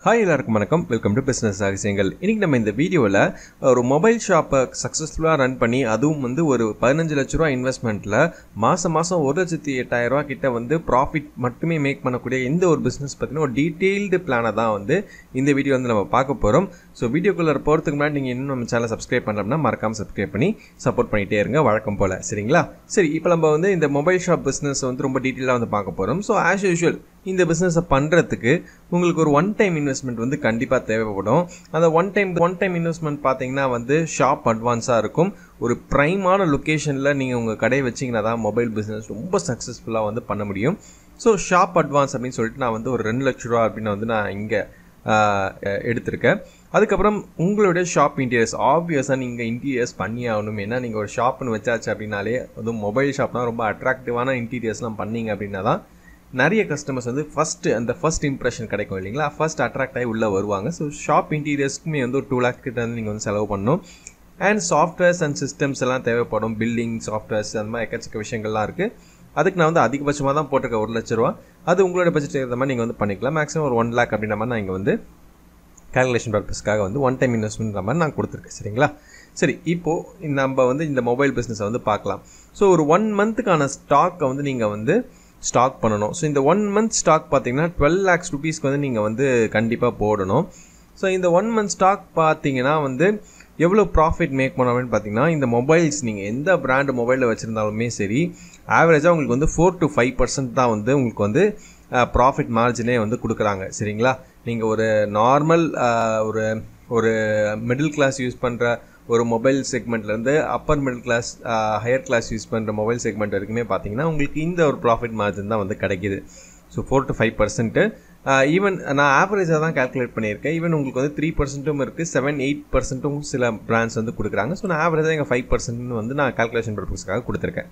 Hi எல்லாருக்கும் வணக்கம். Welcome to business ரகசியங்கள். இன்றைக்கி நம்ம இந்த வீடியோவில் ஒரு மொபைல் ஷாப்பை சக்ஸஸ்ஃபுல்லாக ரன் பண்ணி அதுவும் ஒரு 15 லட்ச ரூபா இன்வெஸ்ட்மெண்ட்டில் மாதம் 1,08,000 கிட்ட ப்ராஃபிட் மட்டுமே மேக் பண்ணக்கூடிய இந்த ஒரு பிஸ்னஸ் பற்றின ஒரு டீட்டெயில்டு பிளானை தான் இந்த வீடியோ நம்ம பார்க்க போகிறோம். ஸோ வீடியோக்குள்ளே போகிறதுக்கு முன்னாடி நீங்கள் இன்னும் நம்ம சேனலை சப்ஸ்கிரைப் பண்ணலாம்னா மறக்காமல் சப்ஸ்கிரைப் பண்ணி சப்போர்ட் பண்ணிகிட்டே இருங்க வழக்கம் போல். சரிங்களா? சரி, இப்போ நம்ம இந்த மொபைல் ஷாப் பிஸ்னஸ் ரொம்ப டீட்டெயிலாக பார்க்க போகிறோம். ஸோ ஆஸ் யூஷுவல் இந்த பிஸ்னஸை பண்ணுறதுக்கு உங்களுக்கு ஒரு ஒன் டைம் இன்வெஸ்ட்மெண்ட் கண்டிப்பாக தேவைப்படும். அந்த ஒன் டைம் இன்வெஸ்ட்மெண்ட் பார்த்தீங்கன்னா ஷாப் அட்வான்ஸாக இருக்கும். ஒரு ப்ரைமான லொக்கேஷனில் நீங்கள் உங்கள் கடையை வச்சிங்கன்னா தான் மொபைல் பிஸ்னஸ் ரொம்ப சக்ஸஸ்ஃபுல்லாக பண்ண முடியும். ஸோ ஷாப் அட்வான்ஸ் அப்படின்னு சொல்லிட்டு நான் ஒரு 2 லட்ச ரூபா அப்படின்னு நான் இங்கே எடுத்திருக்கேன். அதுக்கப்புறம் உங்களுடைய ஷாப் இன்டீரியர்ஸ் ஆப்வியஸாக நீங்கள் இன்டீரியர்ஸ் பண்ணி ஆகணும். ஏன்னா நீங்கள் ஒரு ஷாப்னு வச்சாச்சு அப்படின்னாலே மொபைல் ஷாப்னால் ரொம்ப அட்ராக்டிவான இன்டீரியர்ஸ்லாம் பண்ணிங்க அப்படின்னா தான் நிறைய கஸ்டமர்ஸ் ஃபர்ஸ்ட் இம்ப்ரெஷன் கிடைக்கும் இல்லைங்களா? ஃபர்ஸ்ட் அட்ராக்ட் ஆகி உள்ளே வருவாங்க. ஸோ ஷாப் இன்டீரியர்ஸ்க்குமே 2 lakh கிட்ட நீங்கள் செலவு பண்ணணும். அண்ட் சாஃப்ட்வேர்ஸ் அண்ட் சிஸ்டம்ஸ் எல்லாம் தேவைப்படும். பில்டிங் சாஃப்ட்வேர்ஸ் அந்த மாதிரி எக்கச்சக்க விஷயங்கள்லாம் இருக்குது. அதுக்கு நான் அதிகபட்சமாக தான் போட்டிருக்கேன் 1 லட்ச ரூபா. அது உங்களோட பட்ஜெட் ஏற்ற மாதிரி நீங்கள் பண்ணிக்கலாம். மேக்ஸிமம் ஒரு 1 lakh அப்படின்ற மாதிரி நான் இங்கே கால்குலேஷன் பர்பஸ்க்காக ஒன் டைம் இன்வெஸ்ட்மெண்ட் மாதிரி நான் கொடுத்துருக்கேன். சரிங்களா? சரி, இப்போது நம்ம இந்த மொபைல் பிஸ்னஸை பார்க்கலாம். ஸோ ஒரு 1 மந்த்துக்கான ஸ்டாக்கை நீங்கள் ஸ்டாக் பண்ணணும். ஸோ இந்த 1 month ஸ்டாக் பார்த்தீங்கன்னா 12 lakhs rupeesக்கு நீங்கள் கண்டிப்பாக போடணும். ஸோ இந்த 1 month ஸ்டாக் பார்த்தீங்கன்னா எவ்வளோ ப்ராஃபிட் மேக் பண்ண அப்படின்னு பார்த்தீங்கன்னா, இந்த மொபைல்ஸ் நீங்கள் எந்த பிராண்டு மொபைலில் வச்சுருந்தாலுமே சரி, ஆவரேஜாக உங்களுக்கு 4 to 5% தான் உங்களுக்கு ப்ராஃபிட் மார்ஜினே கொடுக்குறாங்க. சரிங்களா? நீங்கள் ஒரு நார்மல் ஒரு மிடில் கிளாஸ் யூஸ் பண்ணுற ஒரு மொபைல் செக்மெண்ட்லேருந்து upper middle class higher class use பண்ணுற மொபைல் செக்மெண்ட் வரைக்குமே பார்த்தீங்கன்னா உங்களுக்கு இந்த ஒரு ப்ராஃபிட் மார்ஜின் தான் கிடைக்கிது. So 4 to 5%. ஈவன் நான் ஆவரேஜாக தான் கால்குலேட் பண்ணியிருக்கேன். ஈவன் உங்களுக்கு 3% இருக்குது, 7-8% சில பிராண்ட்ஸ் கொடுக்குறாங்க. ஸோ நான் ஆவரேஜாக எங்கள் 5% நான் கால்குலேஷன் பர்பஸ்க்காக கொடுத்துருக்கேன்.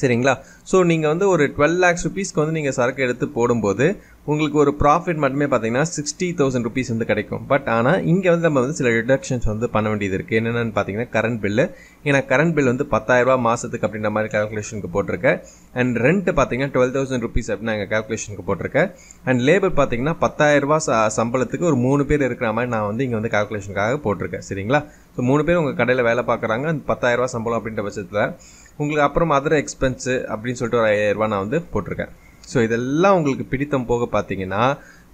சரிங்களா? ஸோ நீங்கள் ஒரு 12 lakhs rupeesக்கு நீங்கள் சரக்கு எடுத்து போடும்போது உங்களுக்கு ஒரு ப்ராஃபிட் மட்டுமே பார்த்தீங்கன்னா 60,000 rupees கிடைக்கும். பட் ஆனால் இங்கே நம்ம சில டிடக்ஷன்ஸ் பண்ண வேண்டியது இருக்குது. என்னென்னு பார்த்தீங்கன்னா கரண்ட் பில்லு. ஏன்னா கரண்ட் பில் 10,000 ரூபா மாதத்துக்கு அப்படின்ற மாதிரி கால்குலேஷனுக்கு போட்டிருக்கேன். அண்ட் ரெண்ட் பார்த்தீங்கன்னா 12,000 rupees அப்படின்னு நாங்கள் கால்குலேஷனுக்கு போட்டிருக்கேன். அண்ட் லேபர் பார்த்தீங்கன்னா 10,000 ரூபா சம்பளத்துக்கு ஒரு 3 பேர் இருக்கிற மாதிரி நான் இங்கே கால்குலேஷனுக்காக போட்டிருக்கேன். சரிங்களா? ஸோ 3 பேர் உங்கள் கடையில் வேலை பார்க்குறாங்க. அந்த 10,000 ரூபா சம்பளம் அப்படின்ற பட்சத்தில் உங்களுக்கு அப்புறம் அதர் எக்ஸ்பென்ஸு அப்படின்னு சொல்லிட்டு ஒரு 5,000 ரூபா நான் போட்டிருக்கேன். ஸோ இதெல்லாம் உங்களுக்கு பிடித்தம் போக பார்த்தீங்கன்னா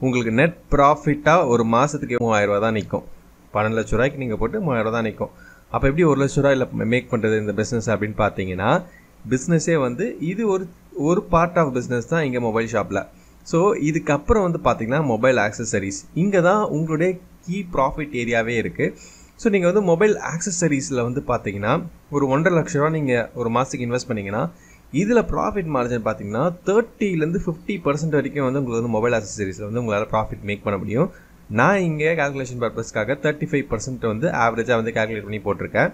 உங்களுக்கு நெட் ப்ராஃபிட்டாக ஒரு மாதத்துக்கு 3,000 ரூபா தான் நிற்கும். 12 லட்ச ரூபாய்க்கு நீங்கள் போட்டு 3,000 ரூபா தான் நிற்கும். அப்போ எப்படி 1 லட்ச ரூபா இல்லை மேக் பண்ணுறது இந்த பிஸ்னஸ் அப்படின்னு பார்த்தீங்கன்னா, பிஸ்னஸே இது ஒரு பார்ட் ஆஃப் பிஸ்னஸ் தான் இங்கே மொபைல் ஷாப்பில். ஸோ இதுக்கப்புறம் பார்த்தீங்கன்னா மொபைல் ஆக்சசரிஸ் இங்கே தான் உங்களுடைய கீ ப்ராஃபிட் ஏரியாவே இருக்குது. ஸோ நீங்கள் மொபைல் ஆக்சசரிஸில் பார்த்தீங்கன்னா ஒரு 1.5 லட்ச ரூபா நீங்கள் ஒரு மாதத்துக்கு இன்வெஸ்ட் பண்ணிங்கன்னா இதில் ப்ராஃபிட் மார்ஜின் பார்த்தீங்கன்னா 30% 50% வரைக்கும் உங்களுக்கு மொபைல் ஆக்சசரிஸில் உங்களால் ப்ராஃபிட் மேக் பண்ண முடியும். நான் இங்கே கால்குலேஷன் பர்பஸ்க்காக 35% ஆவரேஜாக கால்குலேட் பண்ணி போட்டிருக்கேன்.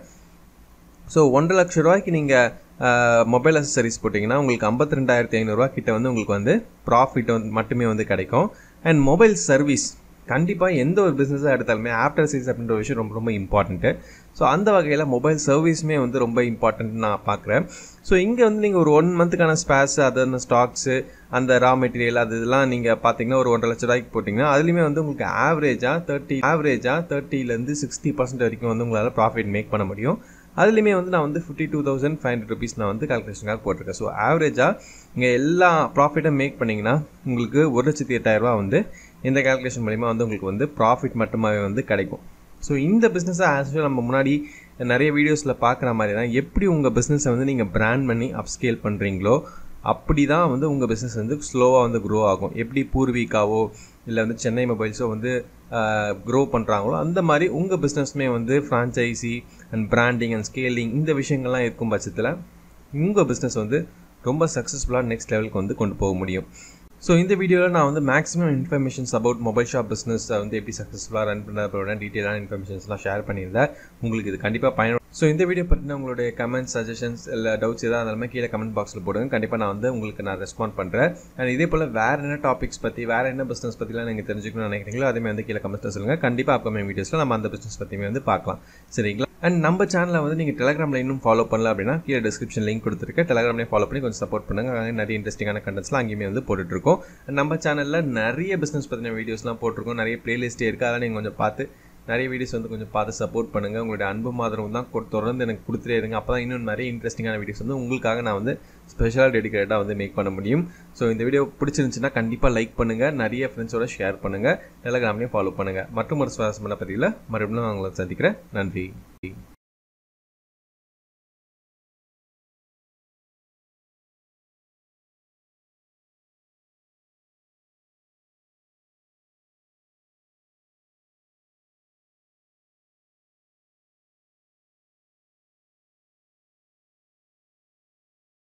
ஸோ 1.5 லட்ச ரூபாய்க்கு நீங்கள் மொபைல் ஆக்சசரிஸ் போட்டிங்கன்னா உங்களுக்கு 52,500 ரூபா கிட்ட உங்களுக்கு ப்ராஃபிட் மட்டுமே கிடைக்கும். அண்ட் மொபைல் சர்வீஸ் கண்டிப்பாக எந்த ஒரு பிஸ்னஸாக எடுத்தாலுமே ஆஃப்டர் சேல்ஸ் அப்படின்ற விஷயம் ரொம்ப ரொம்ப இம்பார்ட்டண்ட்டு. ஸோ அந்த வகையில் மொபைல் சர்வீஸுமே ரொம்ப இம்பார்ட்டன்ட் நான் பார்க்குறேன். ஸோ இங்கே நீங்கள் ஒரு 1 மந்த்துக்கான ஸ்பேர்ஸ், அது ஸ்டாக்ஸு, அந்த ரா மெட்டீரியல் அது இதெல்லாம் நீங்கள் பார்த்தீங்கன்னா ஒரு 1.5 லட்ச ரூபாய்க்கு போட்டிங்கன்னா அதுலேயுமே உங்களுக்கு ஆவரேஜாக 30% 60% வரைக்கும் உங்களால் ப்ராஃபிட் மேக் பண்ண முடியும். அதுலேயுமே நான் 52,500 rupees நான் கால்குலேஷனுக்காக போட்டிருக்கேன். ஸோ ஆவரேஜாக இங்கே எல்லா ப்ராஃபிட்டும் மேக் பண்ணிங்கன்னா உங்களுக்கு 1,08,000 ரூபா இந்த கால்குலேஷன் மூலிமா உங்களுக்கு ப்ராஃபிட் மட்டுமாவே கிடைக்கும். ஸோ இந்த பிஸ்னஸை ஆக்சுவலாக நம்ம முன்னாடி நிறைய வீடியோஸில் பார்க்குற மாதிரி தான் எப்படி உங்கள் பிஸ்னஸை நீங்கள் பிராண்ட் பண்ணி அப்ஸ்கேல் பண்ணுறீங்களோ அப்படி தான் உங்கள் பிஸ்னஸ் ஸ்லோவாக க்ரோ ஆகும். எப்படி பூர்வீகாவோ இல்லை சென்னை மொபைல்ஸோ க்ரோ பண்ணுறாங்களோ அந்த மாதிரி உங்கள் பிஸ்னஸ்மே franchisee and branding and scaling இந்த விஷயங்கள்லாம் இருக்கும் பட்சத்தில் உங்கள் பிஸ்னஸ் ரொம்ப சக்ஸஸ்ஃபுல்லாக நெக்ஸ்ட் லெவலுக்கு கொண்டு போக முடியும். ஸோ இந்த வீடியோவில் நான் maximum informations about mobile shop business எப்படி சக்ஸஸ்ஃபுல்லாக ரன் பண்ணுறதோட டீட்டெயிலான இன்ஃபர்மேஷன்ஸ்லாம் ஷேர் பண்ணியிருந்தேன். உங்களுக்கு இது கண்டிப்பாக பயன்படும். ஸோ இந்த வீடியோ பற்றின உங்களுடைய கமெண்ட்ஸ், சஜஷன்ஸ் இல்லை டவுட்ஸ் எதாவது இருந்தாலுமே கீழே கமெண்ட் பாக்ஸில் போடுங்க. கண்டிப்பாக நான் உங்களுக்கு நான் ரெஸ்பாண்ட் பண்ணுறேன். அண்ட் இதே போல் வேறு என்ன டாபிக்ஸ் பற்றி வேறு என்ன பிஸ்னஸ் பற்றிலாம் நீங்கள் தெரிஞ்சுக்கணும்னு நினைக்கிறீங்களோ அதேமாதிரி கீழே கமெண்ட்ஸில் சொல்லுங்கள். கண்டிப்பாக அப்கமிங் வீடியோஸில் நம்ம அந்த பிஸ்னஸ் பற்றியுமே பார்க்கலாம். சரிங்களா? அண்ட் நம்ம சேனலை வந்து நீங்கள் டெலிகிராமில் இன்னும் ஃபாலோ பண்ணல அப்படின்னா கீழே டிஸ்கிரிப்ஷன் லிங்க் கொடுத்துருக்கேன். டெலிகிராம்லேயே ஃபாலோ பண்ணி கொஞ்சம் சப்போர்ட் பண்ணுங்கள். அங்கே நிறைய இன்ட்ரெஸ்டிங்கான கண்டென்ட்ஸ்லாம் அங்கேயுமே வந்து போட்டுட்ருக்கோம். நம்ம சேனலில் நிறைய பிஸ்னஸ் பற்றின வீடியோஸ்லாம் போட்டிருக்கோம். நிறைய பிளேலிஸ்ட்டே இருக்குது. அதெல்லாம் நீங்கள் கொஞ்சம் பார்த்து நிறைய வீடியோஸ் வந்து கொஞ்சம் பார்த்து சப்போர்ட் பண்ணுங்கள். உங்களுடைய அன்பு மாதிரம் தான் தொடர்ந்து எனக்கு கொடுத்துட்டே இருங்க. அப்போ தான் இன்னும் நிறைய இன்ட்ரெஸ்டிங்கான வீடியோஸ் வந்து உங்களுக்காக நான் வந்து ஸ்பெஷலாக டெடிகேட்டாக வந்து மேக் பண்ண முடியும். ஸோ இந்த வீடியோ பிடிச்சிருந்துச்சுன்னா கண்டிப்பாக லைக் பண்ணுங்கள், நிறைய ஃப்ரெண்ட்ஸோட ஷேர் பண்ணுங்கள், டெலிகிராம்லேயும் ஃபாலோ பண்ணுங்கள். மற்றும் ஒரு சுவாரஸ்யமான பதிவில் மறுபடியும் நான் உங்களை சந்திக்கிறேன். நன்றி.